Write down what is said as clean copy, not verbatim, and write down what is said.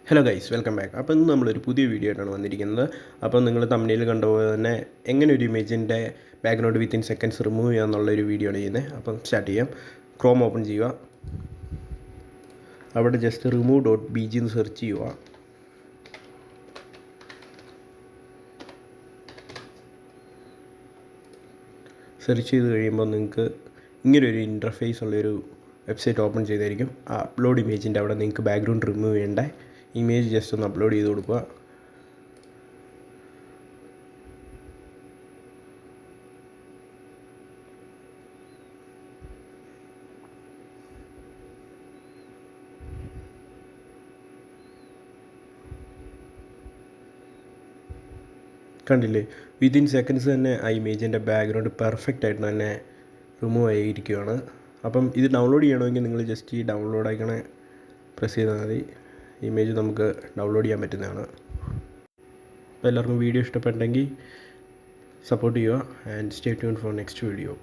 Hello guys, welcome back. അപ്പോൾ ഇന്ന് നമ്മളൊരു പുതിയ വീഡിയോ ആയിട്ടാണ് വന്നിരിക്കുന്നത്. അപ്പോൾ നിങ്ങൾ തമ്മിൽ കണ്ടപോലെ തന്നെ എങ്ങനെ ഒരു ഇമേജിൻ്റെ ബാക്ക്ഗ്രൗണ്ട് വിത്തിൻ സെക്കൻഡ്സ് റിമൂവ് ചെയ്യുക എന്നുള്ളൊരു വീഡിയോ ആണ് ചെയ്യുന്നത്. അപ്പം സ്റ്റാർട്ട് ചെയ്യാം. ക്രോം ഓപ്പൺ ചെയ്യുക. അവിടെ ജസ്റ്റ് remove.bg എന്ന് സെർച്ച് ചെയ്യുക. സെർച്ച് ചെയ്ത് കഴിയുമ്പോൾ നിങ്ങൾക്ക് ഇങ്ങനൊരു ഇൻ്റർഫേസ് ഉള്ളൊരു വെബ്സൈറ്റ് ഓപ്പൺ ചെയ്തായിരിക്കും. ആ അപ്ലോഡ് ഇമേജിൻ്റെ അവിടെ നിങ്ങൾക്ക് ബാക്ക്ഗ്രൗണ്ട് റിമൂവ് ചെയ്യേണ്ട ഇമേജ് ജസ്റ്റ് ഒന്ന് അപ്ലോഡ് ചെയ്ത് കൊടുക്കുക. കണ്ടില്ലേ, വിത്തിൻ സെക്കൻഡ്സ് തന്നെ ആ ഇമേജിൻ്റെ ബാക്ക്ഗ്രൗണ്ട് പെർഫെക്റ്റ് ആയിട്ട് തന്നെ റിമൂവ് ആയിരിക്കുകയാണ്. അപ്പം ഇത് ഡൗൺലോഡ് ചെയ്യണമെങ്കിൽ നിങ്ങൾ ജസ്റ്റ് ഈ ഡൗൺലോഡ് ഐക്കണെ പ്രസ് ചെയ്താൽ മതി. ഇമേജ് നമുക്ക് ഡൗൺലോഡ് ചെയ്യാൻ പറ്റുന്നതാണ്. അപ്പോൾ എല്ലാവർക്കും വീഡിയോ ഇഷ്ടപ്പെട്ടെങ്കിൽ സപ്പോർട്ട് ചെയ്യുക and stay tune for next video.